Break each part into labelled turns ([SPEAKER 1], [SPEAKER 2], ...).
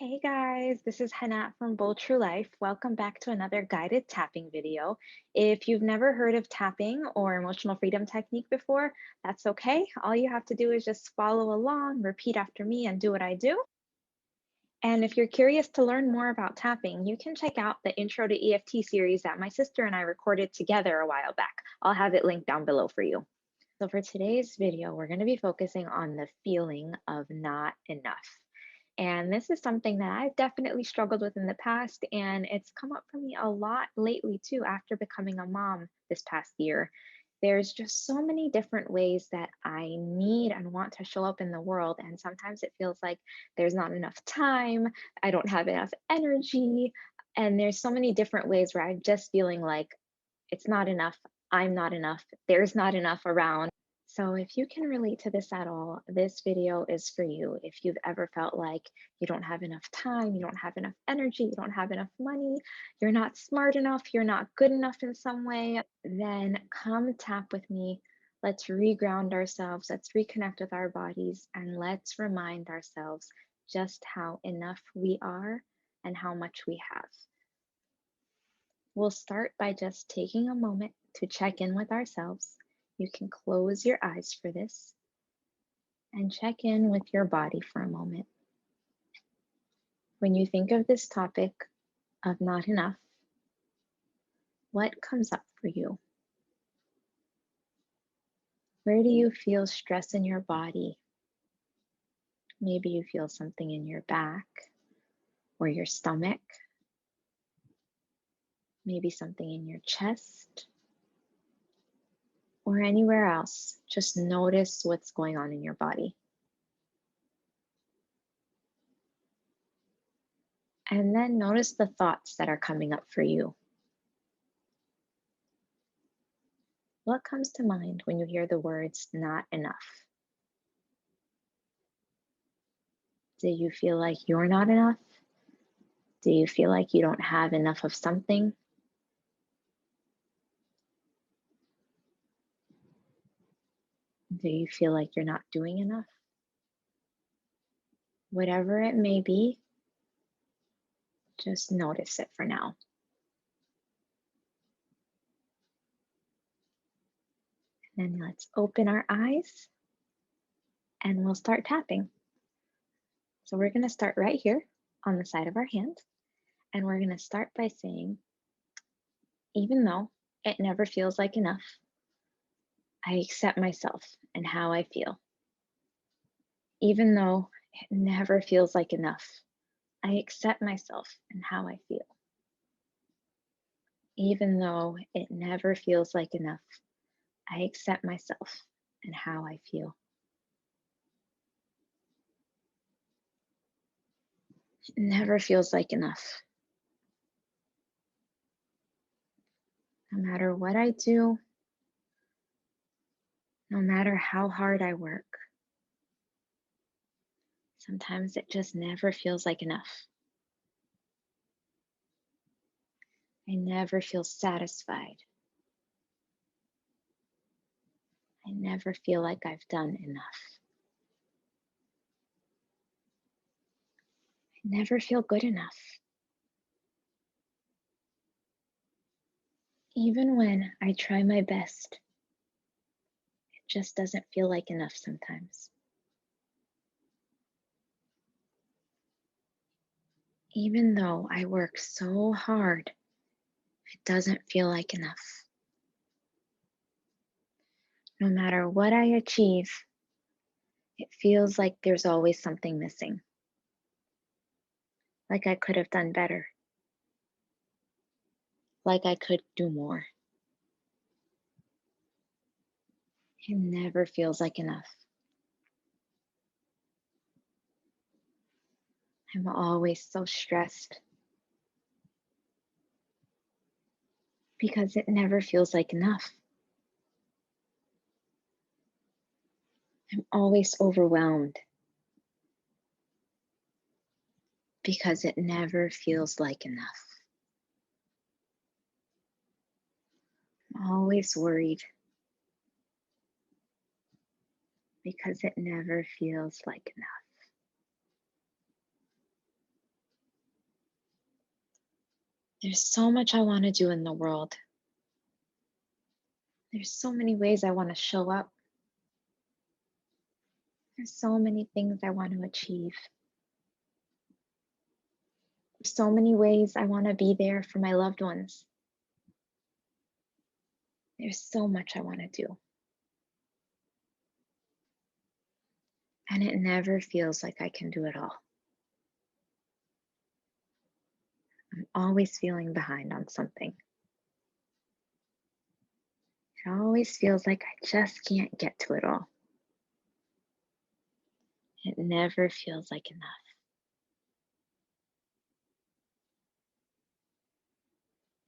[SPEAKER 1] Hey guys, this is Hannah from Bold True Life. Welcome back to another guided tapping video. If you've never heard of tapping or emotional freedom technique before, that's okay. All you have to do is just follow along, repeat after me, and do what I do. And if you're curious to learn more about tapping, you can check out the Intro to EFT series that my sister and I recorded together a while back. I'll have it linked down below for you. So for today's video, we're going to be focusing on the feeling of not enough. And this is something that I've definitely struggled with in the past, and it's come up for me a lot lately too after becoming a mom this past year. There's just so many different ways that I need and want to show up in the world, and sometimes it feels like there's not enough time, I don't have enough energy, and there's so many different ways where I'm just feeling like it's not enough, I'm not enough, there's not enough around. So if you can relate to this at all, this video is for you. If you've ever felt like you don't have enough time, you don't have enough energy, you don't have enough money, you're not smart enough, you're not good enough in some way, then come tap with me. Let's reground ourselves, let's reconnect with our bodies, and let's remind ourselves just how enough we are and how much we have. We'll start by just taking a moment to check in with ourselves. You can close your eyes for this and check in with your body for a moment. When you think of this topic of not enough, what comes up for you? Where do you feel stress in your body? Maybe you feel something in your back or your stomach, maybe something in your chest or anywhere else. Just notice what's going on in your body. And then notice the thoughts that are coming up for you. What comes to mind when you hear the words not enough? Do you feel like you're not enough? Do you feel like you don't have enough of something? Do you feel like you're not doing enough? Whatever it may be, just notice it for now. And then let's open our eyes and we'll start tapping. So we're going to start right here on the side of our hand. And we're going to start by saying, even though it never feels like enough, I accept myself and how I feel. Even though it never feels like enough, I accept myself and how I feel. Even though it never feels like enough, I accept myself and how I feel. It never feels like enough. No matter what I do, no matter how hard I work, sometimes it just never feels like enough. I never feel satisfied. I never feel like I've done enough. I never feel good enough. Even when I try my best, it just doesn't feel like enough sometimes. Even though I work so hard, it doesn't feel like enough. No matter what I achieve, it feels like there's always something missing. Like I could have done better. Like I could do more. It never feels like enough. I'm always so stressed because it never feels like enough. I'm always overwhelmed because it never feels like enough. I'm always worried because it never feels like enough. There's so much I want to do in the world. There's so many ways I want to show up. There's so many things I want to achieve. So many ways I want to be there for my loved ones. There's so much I want to do. And it never feels like I can do it all. I'm always feeling behind on something. It always feels like I just can't get to it all. It never feels like enough.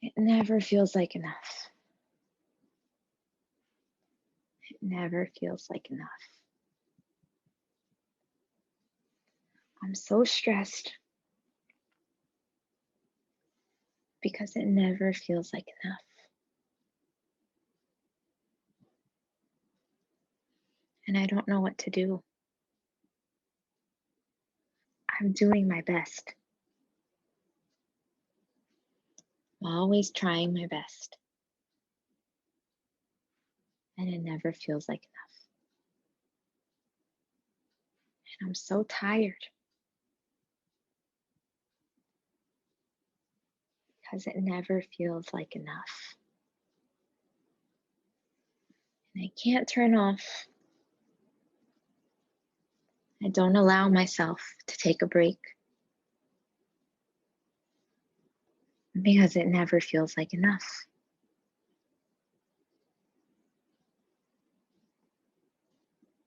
[SPEAKER 1] It never feels like enough. It never feels like enough. I'm so stressed because it never feels like enough. And I don't know what to do. I'm doing my best. Always trying my best. And it never feels like enough. And I'm so tired because it never feels like enough. And I can't turn off. I don't allow myself to take a break because it never feels like enough.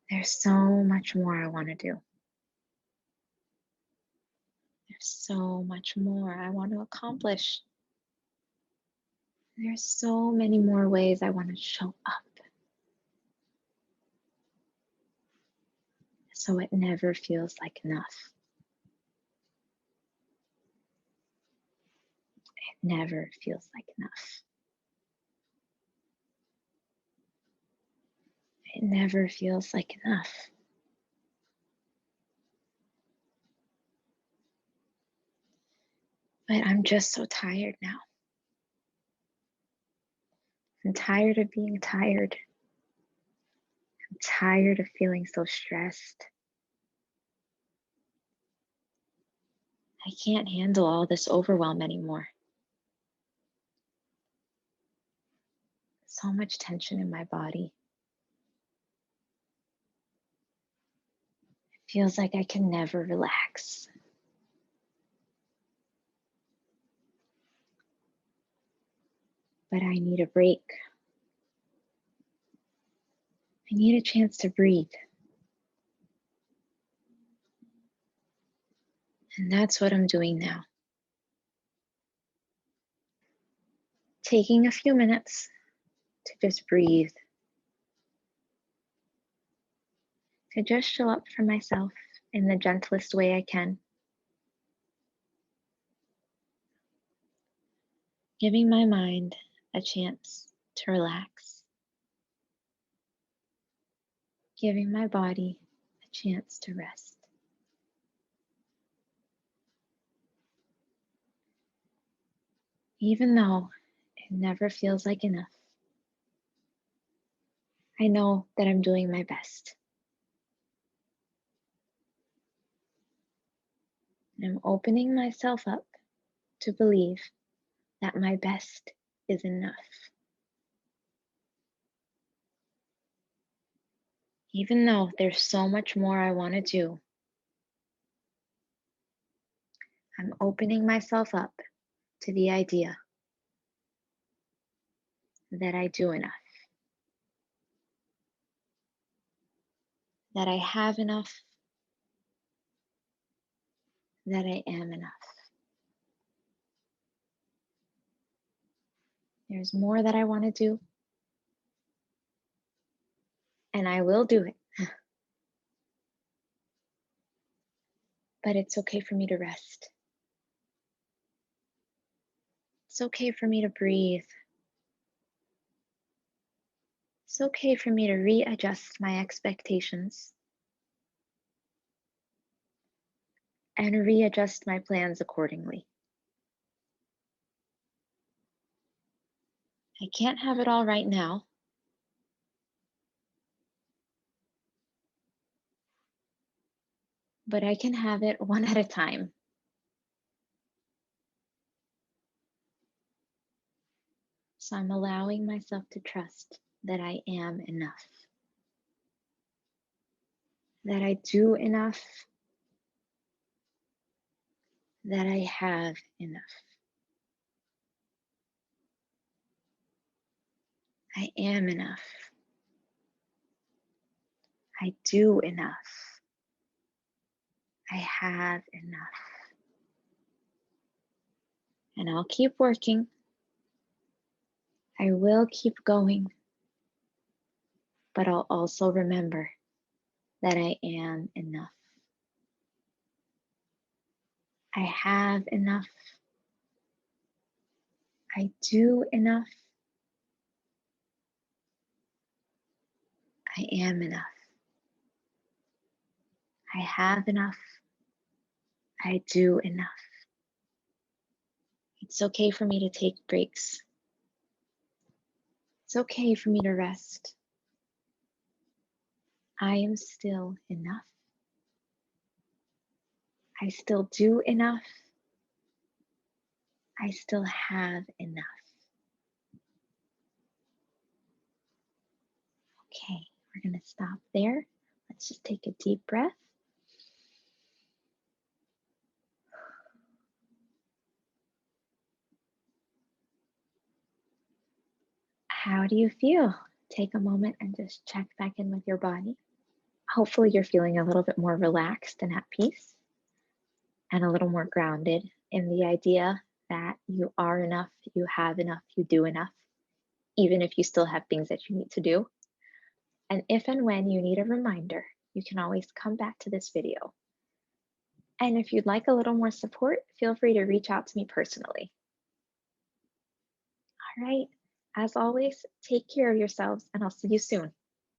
[SPEAKER 1] There's so much more I want to do. There's so much more I want to accomplish. There's so many more ways I want to show up. So it never feels like enough. It never feels like enough. It never feels like enough. But I'm just so tired now. I'm tired of being tired. I'm tired of feeling so stressed. I can't handle all this overwhelm anymore. So much tension in my body. It feels like I can never relax. But I need a break. I need a chance to breathe. And that's what I'm doing now. Taking a few minutes to just breathe, to just show up for myself in the gentlest way I can. Giving my mind a chance to relax. Giving my body a chance to rest. Even though it never feels like enough, I know that I'm doing my best. I'm opening myself up to believe that my best is enough. Even though there's so much more I want to do, I'm opening myself up to the idea that I do enough, that I have enough, that I am enough. There's more that I want to do, and I will do it. But it's okay for me to rest. It's okay for me to breathe. It's okay for me to readjust my expectations and readjust my plans accordingly. I can't have it all right now, but I can have it one at a time. So I'm allowing myself to trust that I am enough, that I do enough, that I have enough. I am enough. I do enough. I have enough. And I'll keep working. I will keep going. But I'll also remember that I am enough. I have enough. I do enough. I am enough. I have enough. I do enough. It's okay for me to take breaks. It's okay for me to rest. I am still enough. I still do enough. I still have enough. Okay, we're going to stop there. Let's just take a deep breath. How do you feel? Take a moment and just check back in with your body. Hopefully, you're feeling a little bit more relaxed and at peace, and a little more grounded in the idea that you are enough, you have enough, you do enough, even if you still have things that you need to do. And if and when you need a reminder, you can always come back to this video. And if you'd like a little more support, feel free to reach out to me personally. All right. As always, take care of yourselves, and I'll see you soon.